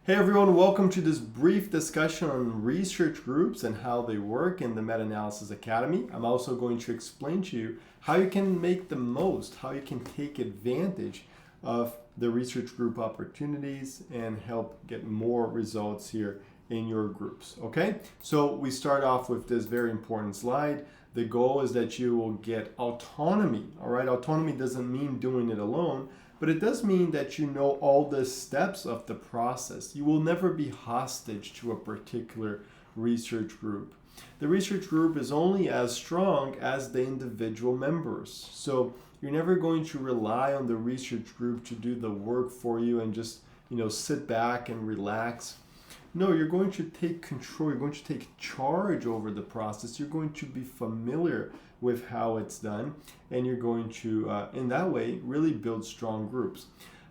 Hey everyone, welcome to this brief discussion on research groups and how they work in the Meta-Analysis Academy. I'm also going to explain to you how you can make the most, how you can take advantage of the research group opportunities and help get more results here in your groups. Okay, so we start off with this very important slide. The goal is that you will get autonomy. All right, autonomy doesn't mean doing it alone, but it does mean that you know all the steps of the process. You will never be hostage to a particular research group. The research group is only as strong as the individual members. So you're never going to rely on the research group to do the work for you and just, sit back and relax. No, you're going to take control, you're going to take charge over the process. You're going to be familiar with how it's done, and you're going to, in that way, really build strong groups.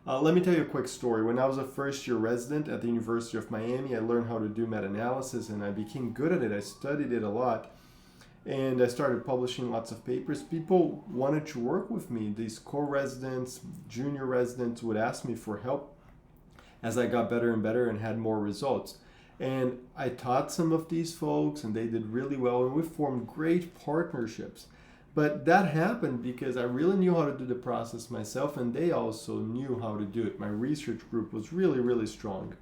Let me tell you a quick story. When I was a first-year resident at the University of Miami, I learned how to do meta-analysis, and I became good at it. I studied it a lot, and I started publishing lots of papers. People wanted to work with me. These co-residents, junior residents would ask me for help as I got better and better and had more results. And I taught some of these folks and they did really well and we formed great partnerships. But that happened because I really knew how to do the process myself and they also knew how to do it. My research group was really, really strong.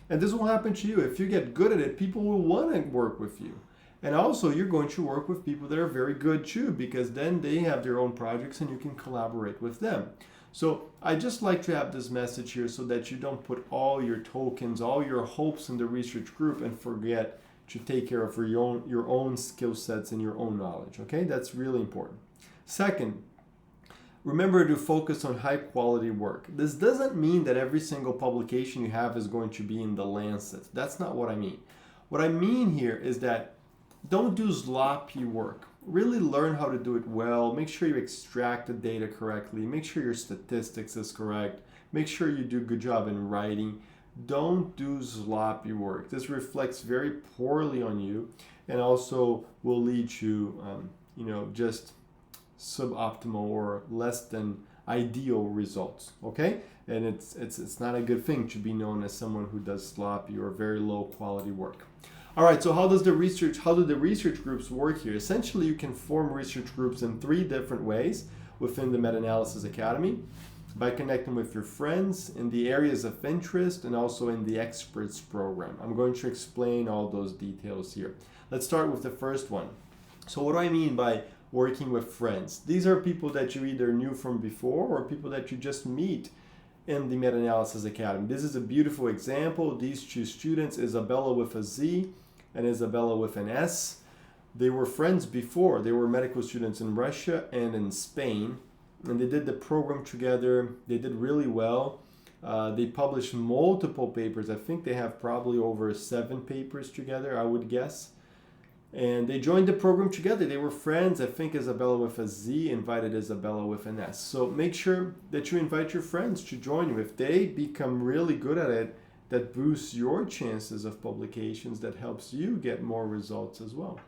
And this will happen to you. If you get good at it, people will want to work with you. And also you're going to work with people that are very good too, because then they have their own projects and you can collaborate with them. So I just like to have this message here so that you don't put all your tokens, all your hopes in the research group and forget to take care of your own skill sets and your own knowledge. Okay, that's really important. Second, remember to focus on high quality work. This doesn't mean that every single publication you have is going to be in the Lancet. That's not what I mean. What I mean here is that don't do sloppy work. Really learn how to do it well. Make sure you extract the data correctly. Make sure your statistics is correct. Make sure you do a good job in writing. Don't do sloppy work. This reflects very poorly on you and also will lead to, just suboptimal or less than ideal results. Okay? And it's not a good thing to be known as someone who does sloppy or very low quality work. All right, so how do the research groups work here? Essentially, you can form research groups in 3 different ways within the Meta-Analysis Academy: by connecting with your friends in the areas of interest and also in the experts program. I'm going to explain all those details here. Let's start with the first one. So what do I mean by working with friends? These are people that you either knew from before or people that you just meet in the Meta-Analysis Academy. This is a beautiful example. These 2 students, Isabella with a Z and Isabella with an S, they were friends before. They were medical students in Russia and in Spain, and they did the program together. They did really well. They published multiple papers. I think they have probably over 7 papers together, I would guess. And they joined the program together. They were friends. I think Isabella with a Z invited Isabella with an S. So make sure that you invite your friends to join you. If they become really good at it, that boosts your chances of publications, that helps you get more results as well.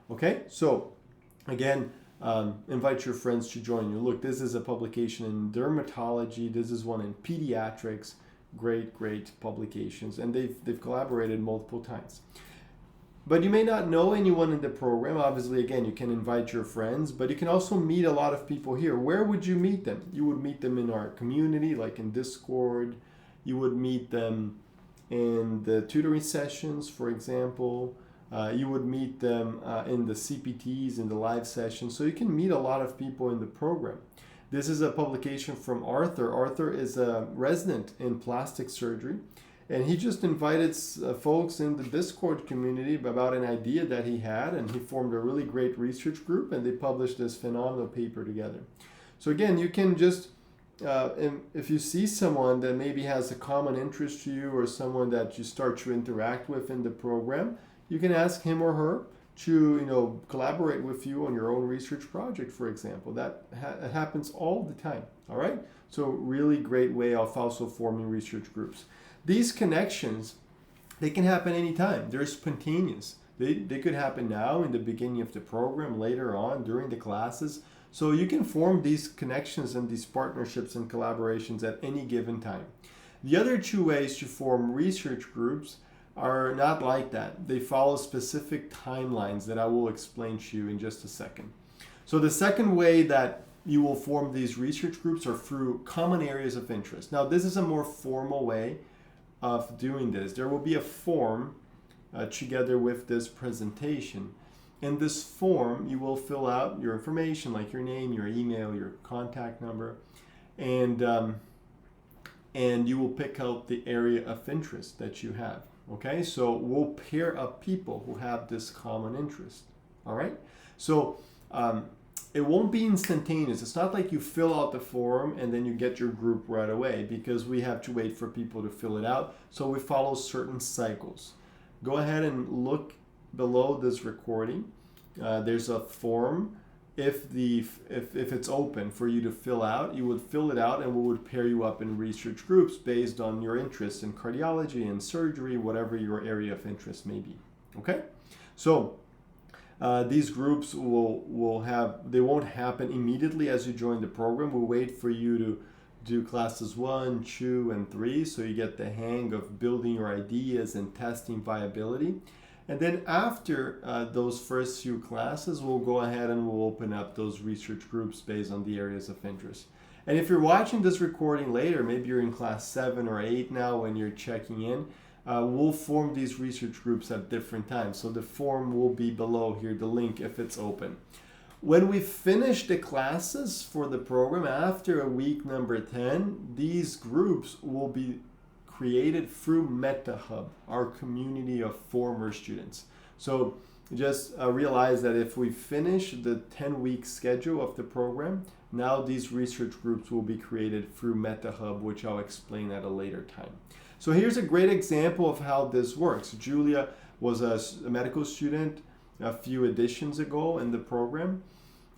Okay, so again, invite your friends to join you. Look, this is a publication in dermatology. This is one in pediatrics. Great publications. And they've collaborated multiple times. But you may not know anyone in the program. Obviously, again, you can invite your friends, but you can also meet a lot of people here. Where would you meet them? You would meet them in our community, like in Discord. You would meet them in the tutoring sessions, for example. You would meet them in the CPTs, in the live sessions. So you can meet a lot of people in the program. This is a publication from Arthur. Arthur is a resident in plastic surgery. And he just invited folks in the Discord community about an idea that he had, and he formed a really great research group, and they published this phenomenal paper together. So again, you can just, if you see someone that maybe has a common interest to you or someone that you start to interact with in the program, you can ask him or her to collaborate with you on your own research project, for example. That happens all the time, all right? So really great way of also forming research groups. These connections, they can happen anytime. They're spontaneous. They could happen now in the beginning of the program, later on during the classes. So you can form these connections and these partnerships and collaborations at any given time. The other two ways to form research groups are not like that. They follow specific timelines that I will explain to you in just a second. So the second way that you will form these research groups are through common areas of interest. Now, this is a more formal way of doing this. There will be a form together with this presentation. In this form, you will fill out your information like your name, your email, your contact number, and you will pick out the area of interest that you have. Okay, so we'll pair up people who have this common interest. All right, so it won't be instantaneous. It's not like you fill out the form and then you get your group right away, because we have to wait for people to fill it out. So we follow certain cycles. Go ahead and look below this recording. There's a form. If it's open for you to fill out, you would fill it out and we would pair you up in research groups based on your interest in cardiology and surgery, whatever your area of interest may be. Okay? So these groups they won't happen immediately as you join the program. We'll wait for you to do classes 1, 2, and 3, so you get the hang of building your ideas and testing viability. And then after those first few classes, we'll go ahead and we'll open up those research groups based on the areas of interest. And if you're watching this recording later, maybe you're in class 7 or 8 now when you're checking in, we'll form these research groups at different times. So the form will be below here, the link, if it's open. When we finish the classes for the program after week number 10, these groups will be created through MetaHub, our community of former students. So just realize that if we finish the 10-week schedule of the program, now these research groups will be created through MetaHub, which I'll explain at a later time. So here's a great example of how this works. Julia was a medical student a few editions ago in the program.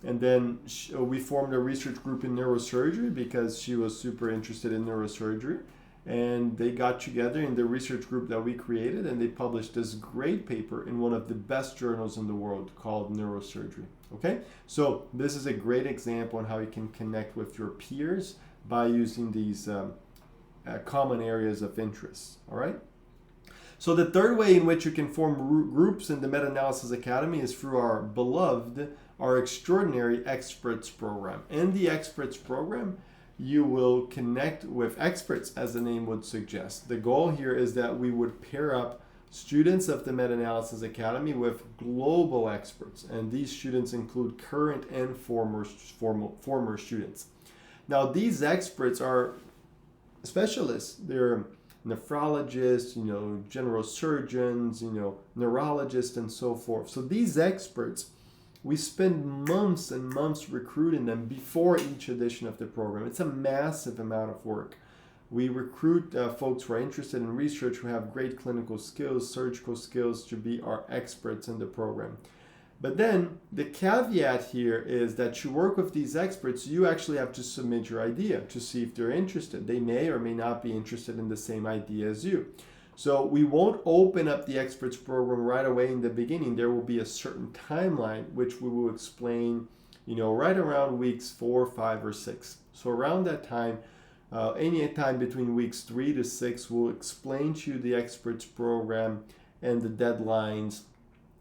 And then we formed a research group in neurosurgery because she was super interested in neurosurgery. And they got together in the research group that we created, and they published this great paper in one of the best journals in the world called Neurosurgery. Okay, so this is a great example on how you can connect with your peers by using these common areas of interest. All right. So the third way in which you can form groups in the Meta-Analysis Academy is through our beloved, our extraordinary experts program. In the experts program, you will connect with experts, as the name would suggest. The goal here is that we would pair up students of the Meta-Analysis Academy with global experts, and these students include current and former students. Now, these experts are specialists. They're nephrologists, general surgeons, neurologists, and so forth. So these experts, we spend months and months recruiting them before each edition of the program. It's a massive amount of work. We recruit folks who are interested in research, who have great clinical skills, surgical skills, to be our experts in the program. But then the caveat here is that to work with these experts, you actually have to submit your idea to see if they're interested. They may or may not be interested in the same idea as you. So we won't open up the experts program right away in the beginning. There will be a certain timeline, which we will explain, right around weeks 4, 5, or 6. So around that time, any time between weeks 3 to 6, we'll explain to you the experts program and the deadlines.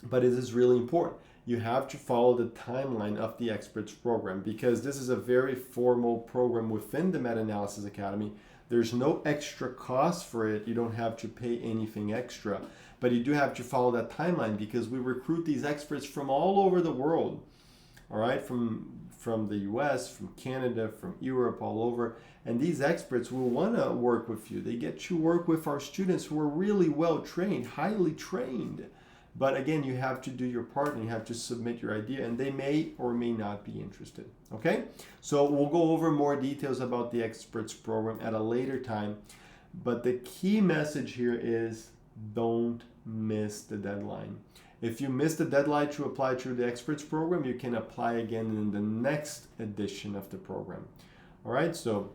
But it is really important. You have to follow the timeline of the experts program, because this is a very formal program within the Meta-Analysis Academy. There's no extra cost for it. You don't have to pay anything extra, but you do have to follow that timeline, because we recruit these experts from all over the world. All right, from the US, from Canada, from Europe, all over. And these experts will want to work with you. They get to work with our students who are really well trained, highly trained. But again, you have to do your part and you have to submit your idea, and they may or may not be interested. Okay? So we'll go over more details about the experts program at a later time. But the key message here is don't miss the deadline. If you miss the deadline to apply to the experts program, you can apply again in the next edition of the program. All right? So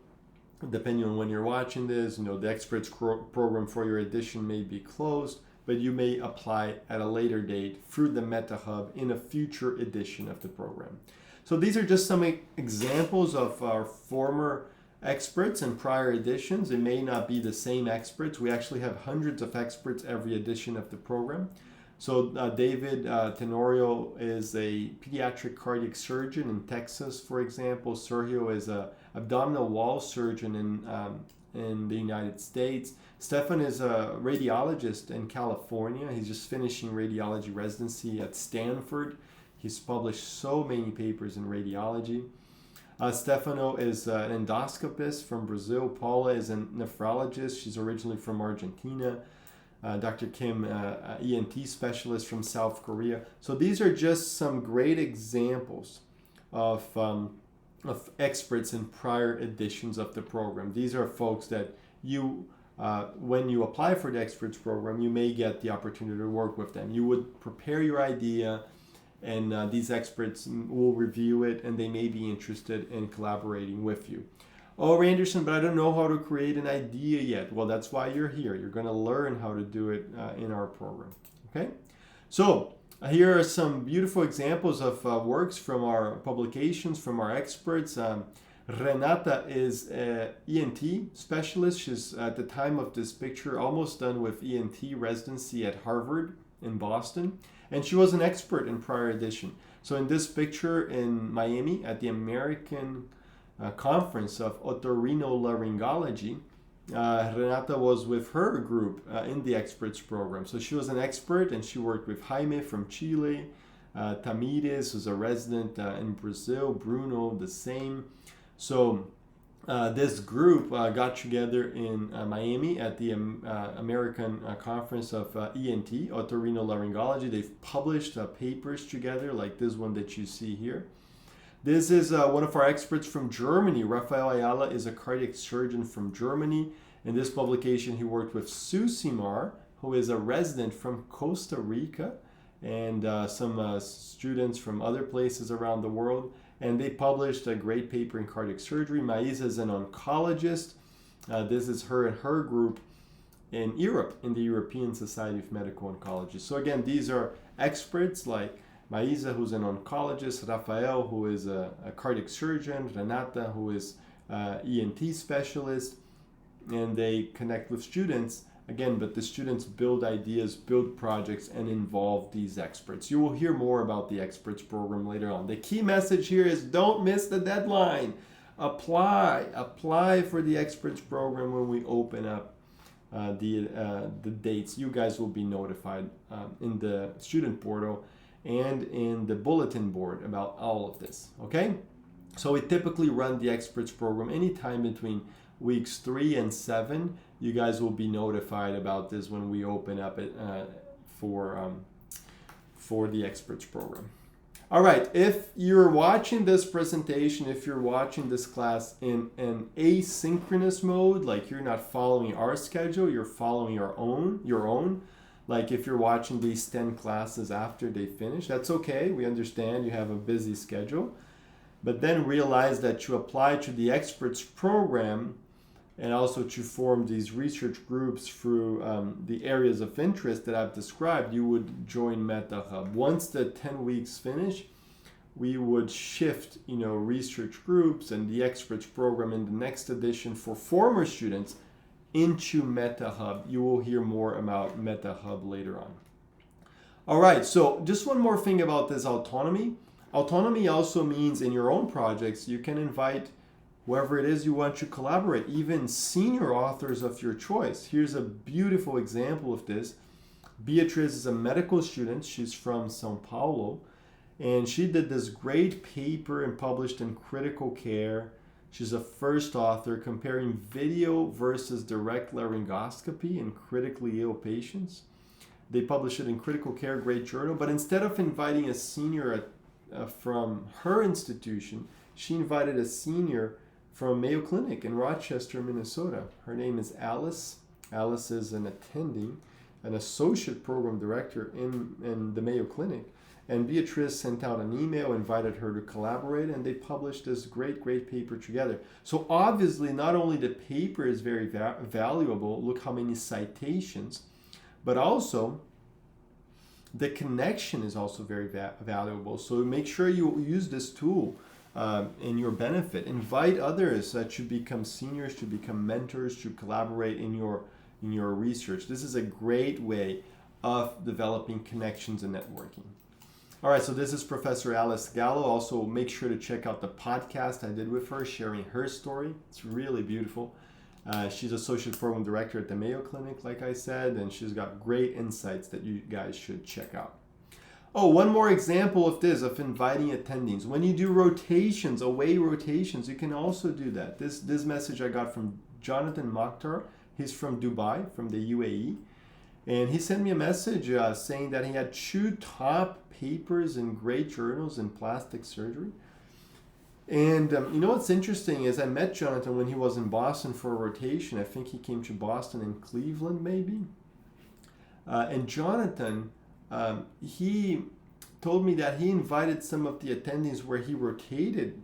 depending on when you're watching this, the experts program for your edition may be closed, but you may apply at a later date through the MetaHub in a future edition of the program. So these are just some examples of our former experts in prior editions. It may not be the same experts. We actually have hundreds of experts every edition of the program. So David Tenorio is a pediatric cardiac surgeon in Texas, for example. Sergio is a abdominal wall surgeon in the United States. Stefan is a radiologist in California. He's just finishing radiology residency at Stanford. He's published so many papers in radiology. Stefano is an endoscopist from Brazil. Paula is a nephrologist. She's originally from Argentina. Dr. Kim, ENT specialist from South Korea. So these are just some great examples of experts in prior editions of the program. These are folks that you, when you apply for the experts program, you may get the opportunity to work with them. You would prepare your idea, and these experts will review it, and they may be interested in collaborating with you. Oh, Rhanderson, but I don't know how to create an idea yet. Well, that's why you're here. You're going to learn how to do it in our program. Okay? So here are some beautiful examples of works from our publications, from our experts. Renata is an ENT specialist. She's, at the time of this picture, almost done with ENT residency at Harvard in Boston. And she was an expert in prior edition. So in this picture in Miami at the American Conference of Otorhinolaryngology, Renata was with her group in the experts program. So she was an expert, and she worked with Jaime from Chile, Tamires, who's a resident in Brazil, Bruno, the same. So this group got together in Miami at the American Conference of ENT, Otorhinolaryngology. They've published papers together, like this one that you see here. This is one of our experts from Germany. Rafael Ayala is a cardiac surgeon from Germany. In this publication, he worked with Susimar, who is a resident from Costa Rica, and some students from other places around the world. And they published a great paper in cardiac surgery. Maisa is an oncologist. This is her and her group in Europe, in the European Society of Medical Oncology. So again, these are experts like Maisa, who's an oncologist, Rafael, who is a cardiac surgeon, Renata, who is ENT specialist, and they connect with students, again, but the students build ideas, build projects, and involve these experts. You will hear more about the experts program later on. The key message here is don't miss the deadline. Apply for the experts program when we open up the dates. You guys will be notified in the student portal and in the bulletin board about all of this, okay? So we typically run the experts program anytime between weeks 3 and 7. You guys will be notified about this when we open up it for the experts program. All right, if you're watching this presentation, if you're watching this class in an asynchronous mode, like you're not following our schedule, you're following your own, like if you're watching these 10 classes after they finish, that's okay. We understand you have a busy schedule. But then realize that you apply to the experts program and also to form these research groups through the areas of interest that I've described, you would join MetaHub. Once the 10 weeks finish, we would shift, research groups and the experts program in the next edition for former students into MetaHub. You will hear more about MetaHub later on. All right, so just one more thing about this autonomy. Autonomy also means in your own projects, you can invite whoever it is you want to collaborate, even senior authors of your choice. Here's a beautiful example of this. Beatriz is a medical student. She's from Sao Paulo, and she did this great paper and published in Critical Care. She's a first author comparing video versus direct laryngoscopy in critically ill patients. They published it in Critical Care, great journal, but instead of inviting a senior from her institution, she invited a senior from Mayo Clinic in Rochester, Minnesota. Her name is Alice. Alice is an associate program director in the Mayo Clinic. And Beatrice sent out an email, invited her to collaborate, and they published this great paper together. So obviously, not only the paper is very valuable, look how many citations, but also the connection is also very valuable. So make sure you use this tool in your benefit. Invite others to become seniors, to become mentors, to collaborate in your research. This is a great way of developing connections and networking. All right, so this is Professor Alice Gallo. Also, make sure to check out the podcast I did with her, sharing her story. It's really beautiful. She's Associate Program Director at the Mayo Clinic, like I said, and she's got great insights that you guys should check out. Oh, one more example of this, of inviting attendings. When you do rotations, away rotations, you can also do that. This message I got from Jonathan Mokhtar. He's from Dubai, from the UAE. And he sent me a message saying that he had 2 top papers in great journals in plastic surgery. And you know what's interesting is I met Jonathan when he was in Boston for a rotation. I think he came to Boston and Cleveland maybe. And Jonathan, he told me that he invited some of the attendees where he rotated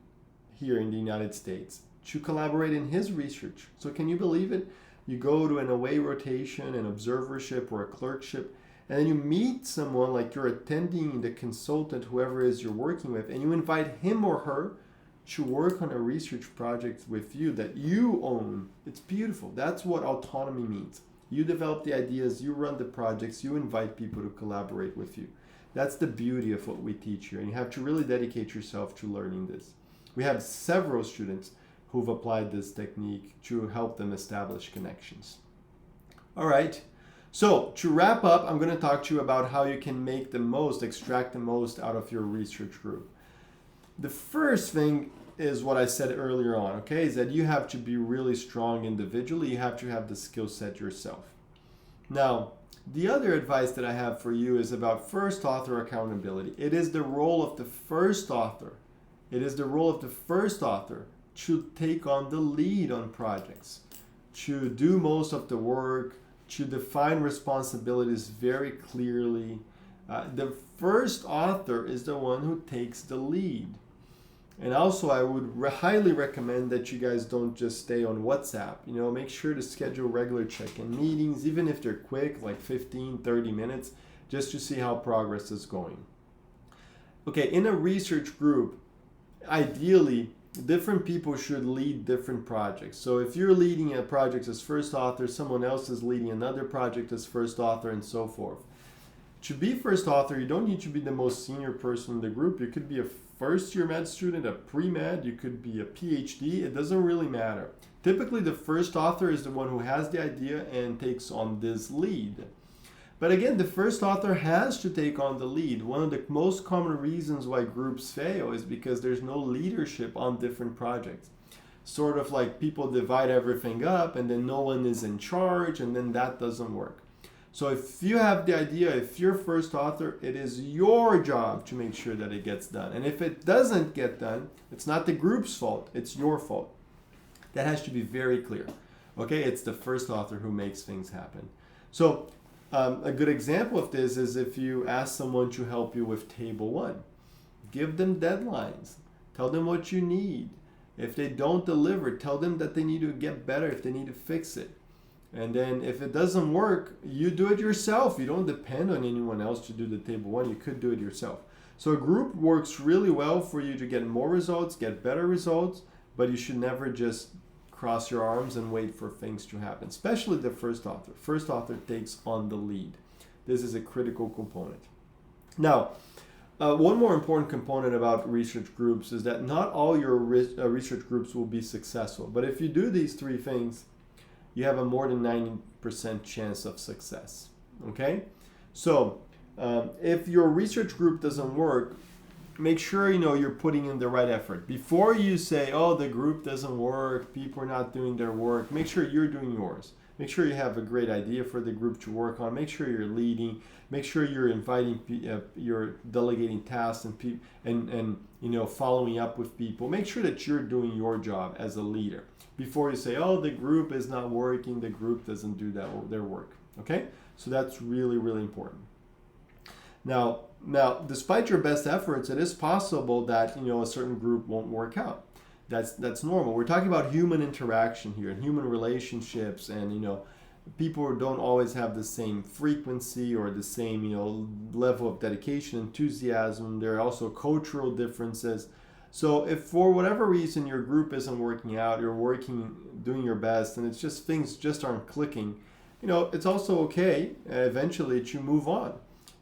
here in the United States to collaborate in his research. So can you believe it? You go to an away rotation, an observership, or a clerkship, and then you meet someone like you're attending, the consultant, whoever it is you're working with, and you invite him or her to work on a research project with you that you own. It's beautiful. That's what autonomy means. You develop the ideas, you run the projects, you invite people to collaborate with you. That's the beauty of what we teach here, and you have to really dedicate yourself to learning this. We have several students who've applied this technique to help them establish connections. All right, so to wrap up, I'm going to talk to you about how you can make the most, extract the most out of your research group. The first thing is what I said earlier on, okay, is that you have to be really strong individually. You have to have the skill set yourself. Now, the other advice that I have for you is about first author accountability. It is the role of the first author. It is the role of the first author to take on the lead on projects, to do most of the work, to define responsibilities very clearly. The first author is the one who takes the lead. And also, I would highly recommend that you guys don't just stay on WhatsApp. You know, make sure to schedule regular check-in meetings, even if they're quick, like 15, 30 minutes, just to see how progress is going. Okay, in a research group, ideally, different people should lead different projects. So if you're leading a project as first author, someone else is leading another project as first author, and so forth. To be first author, you don't need to be the most senior person in the group. You could be a first-year med student, a pre-med, you could be a PhD. It doesn't really matter. Typically, the first author is the one who has the idea and takes on this lead. But again, the first author has to take on the lead. One of the most common reasons why groups fail is because there's no leadership on different projects. Sort of like people divide everything up and then no one is in charge, and then that doesn't work. So if you have the idea, if you're first author, it is your job to make sure that it gets done. And if it doesn't get done, it's not the group's fault, it's your fault. That has to be very clear. Okay, it's the first author who makes things happen. So a good example of this is if you ask someone to help you with table 1. Give them deadlines. Tell them what you need. If they don't deliver, tell them that they need to get better, if they need to fix it. And then if it doesn't work, you do it yourself. You don't depend on anyone else to do the table 1. You could do it yourself. So a group works really well for you to get more results, get better results, but you should never just cross your arms and wait for things to happen, especially the first author. First author takes on the lead. This is a critical component. Now, one more important component about research groups is that not all your research groups will be successful. But if you do these 3 things, you have a more than 90% chance of success. Okay? So, if your research group doesn't work, make sure you're putting in the right effort. Before you say, oh, the group doesn't work, people are not doing their work, make sure you're doing yours. Make sure you have a great idea for the group to work on. Make sure you're leading. Make sure you're inviting, you're delegating tasks and following up with people. Make sure that you're doing your job as a leader before you say, oh, the group is not working, the group doesn't do their work. Okay? So that's really, really important. Now, despite your best efforts, it is possible that a certain group won't work out. That's normal. We're talking about human interaction here and human relationships, and people don't always have the same frequency or the same level of dedication, enthusiasm. There are also cultural differences. So if for whatever reason your group isn't working out, you're doing your best, and it's just things just aren't clicking, it's also okay eventually that you move on.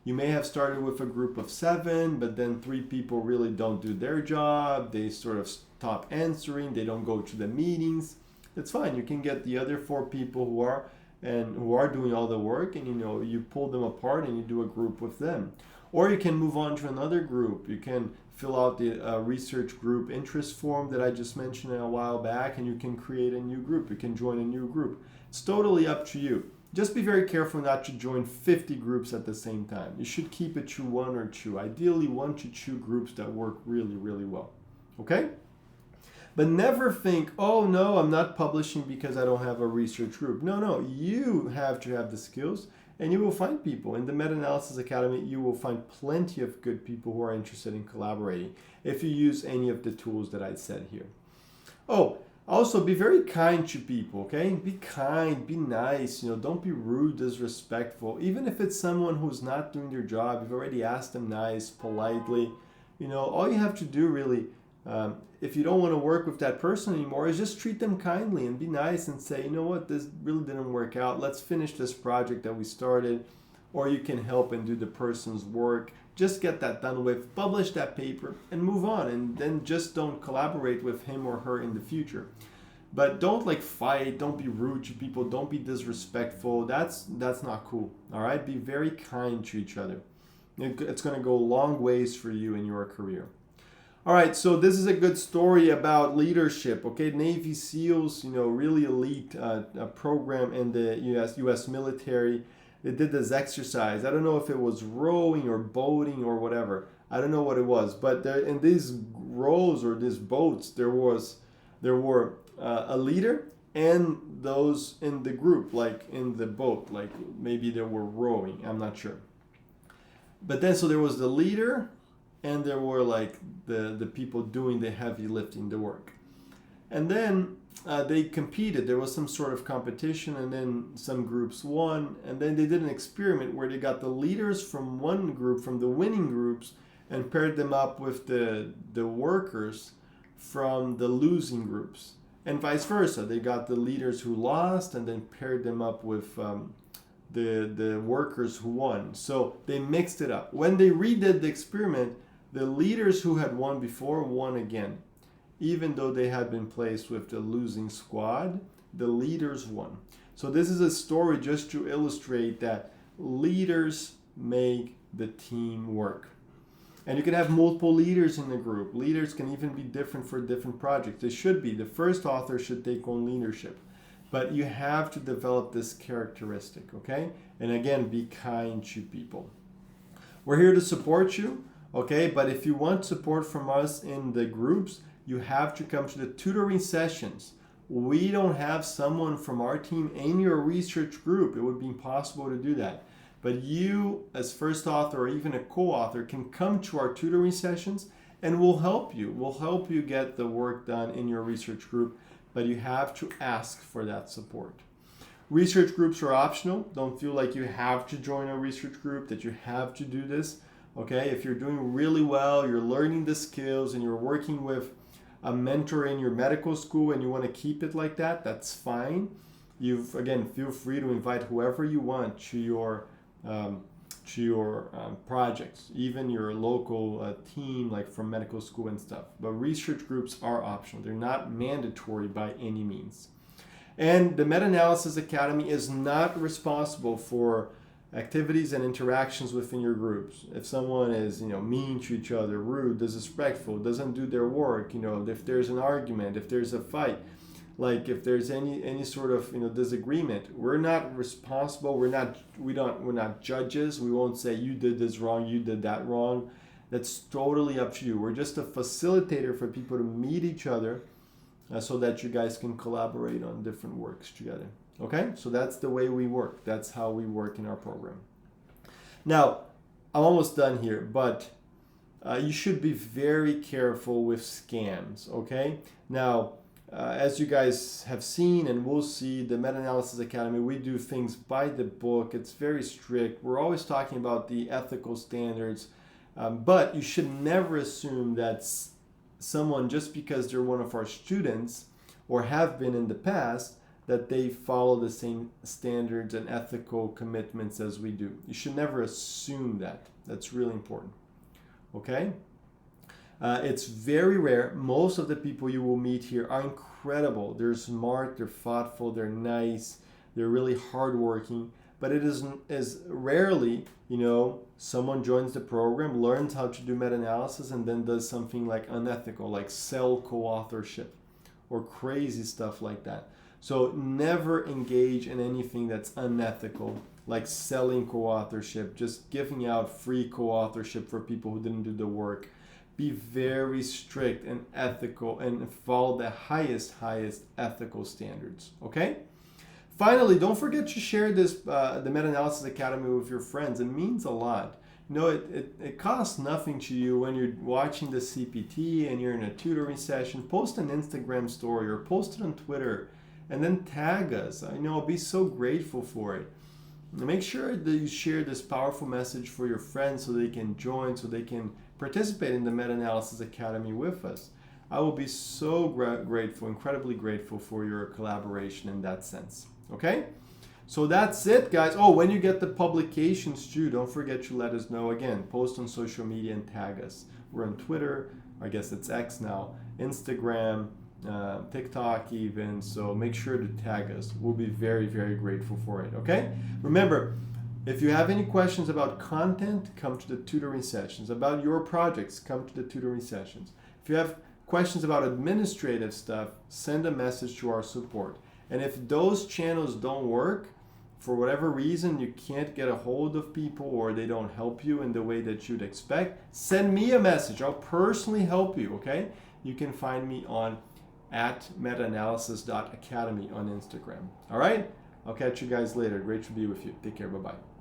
You may have started with a group of 7, but then 3 people really don't do their job. They sort of stop answering. They don't go to the meetings. It's fine. You can get the other 4 people who are doing all the work, and you pull them apart and you do a group with them. Or you can move on to another group. You can fill out the research group interest form that I just mentioned a while back, and you can create a new group. You can join a new group. It's totally up to you. Just be very careful not to join 50 groups at the same time. You should keep it to 1 or 2. Ideally 1 to 2 groups that work really, really well. Okay? But never think, oh no, I'm not publishing because I don't have a research group. No, you have to have the skills, and you will find people. In the Meta-Analysis Academy, you will find plenty of good people who are interested in collaborating if you use any of the tools that I said here. Oh, also be very kind to people, okay? Be kind, be nice, don't be rude, disrespectful. Even if it's someone who's not doing their job, you've already asked them nice, politely. All you have to do really, if you don't want to work with that person anymore, is just treat them kindly and be nice and say, you know what, this really didn't work out. Let's finish this project that we started. Or you can help and do the person's work. Just get that done with, publish that paper, and move on. And then just don't collaborate with him or her in the future. But don't fight, don't be rude to people, don't be disrespectful. That's not cool. All right? Be very kind to each other. It's going to go a long ways for you in your career. All right, so this is a good story about leadership, okay? Navy SEALs, really elite program in the U.S. military. They did this exercise. I don't know if it was rowing or boating or whatever. I don't know what it was, but there in these rows or these boats, there were a leader and those in the group, like in the boat, like maybe they were rowing. I'm not sure. But then so there was the leader, and there were the people doing the heavy lifting, the work. And then they competed. There was some sort of competition, and then some groups won. And then they did an experiment where they got the leaders from one group, from the winning groups, and paired them up with the workers from the losing groups. And vice versa. They got the leaders who lost and then paired them up with the workers who won. So they mixed it up. When they redid the experiment, the leaders who had won before won again. Even though they had been placed with the losing squad, the leaders won. So this is a story just to illustrate that leaders make the team work. And you can have multiple leaders in the group. Leaders can even be different for different projects. They should be. The first author should take on leadership. But you have to develop this characteristic, okay? And again, be kind to people. We're here to support you, okay? But if you want support from us in the groups, you have to come to the tutoring sessions. We don't have someone from our team in your research group. It would be impossible to do that. But you, as first author or even a co-author, can come to our tutoring sessions and we'll help you. We'll help you get the work done in your research group, but you have to ask for that support. Research groups are optional. Don't feel like you have to join a research group, that you have to do this. Okay, if you're doing really well, you're learning the skills, and you're working with a mentor in your medical school and you want to keep it like that, that's fine. Again, feel free to invite whoever you want to your projects, even your local team, like from medical school and stuff. But research groups are optional. They're not mandatory by any means. And the Meta-Analysis Academy is not responsible for activities and interactions within your groups. If someone is, mean to each other, rude, disrespectful, doesn't do their work, if there's an argument, if there's a fight, like if there's any sort of disagreement, we're not responsible. We're not judges. We won't say you did this wrong, you did that wrong. That's totally up to you. We're just a facilitator for people to meet each other so that you guys can collaborate on different works together. Okay, so that's the way we work. That's how we work in our program. Now, I'm almost done here, but you should be very careful with scams, okay? Now, as you guys have seen and will see, the Meta-Analysis Academy, we do things by the book. It's very strict. We're always talking about the ethical standards, but you should never assume that someone just because they're one of our students or have been in the past that they follow the same standards and ethical commitments as we do. You should never assume that. That's really important. Okay? It's very rare. Most of the people you will meet here are incredible. They're smart, they're thoughtful, they're nice, they're really hardworking. But it is rarely, someone joins the program, learns how to do meta-analysis, and then does something like unethical, like sell co-authorship or crazy stuff like that. So never engage in anything that's unethical, like selling co-authorship, just giving out free co-authorship for people who didn't do the work. Be very strict and ethical and follow the highest ethical standards, okay? Finally, don't forget to share this, the Meta-Analysis Academy with your friends. It means a lot. It costs nothing to you when you're watching the CPT and you're in a tutoring session. Post an Instagram story or post it on Twitter and then tag us. I'll be so grateful for it. Make sure that you share this powerful message for your friends so they can join, so they can participate in the Meta-Analysis Academy with us. I will be so grateful, incredibly grateful for your collaboration in that sense. Okay? So that's it, guys. Oh, when you get the publications too, don't forget to let us know. Again, post on social media and tag us. We're on Twitter, I guess it's X now, Instagram, TikTok even. So make sure to tag us. We'll be very, very grateful for it. Okay? Remember, if you have any questions about content, come to the tutoring sessions. About your projects, come to the tutoring sessions. If you have questions about administrative stuff, send a message to our support. And if those channels don't work, for whatever reason, you can't get a hold of people or they don't help you in the way that you'd expect, send me a message. I'll personally help you, okay? You can find me on @metaanalysis.academy on Instagram. All right? I'll catch you guys later. Great to be with you. Take care. Bye-bye.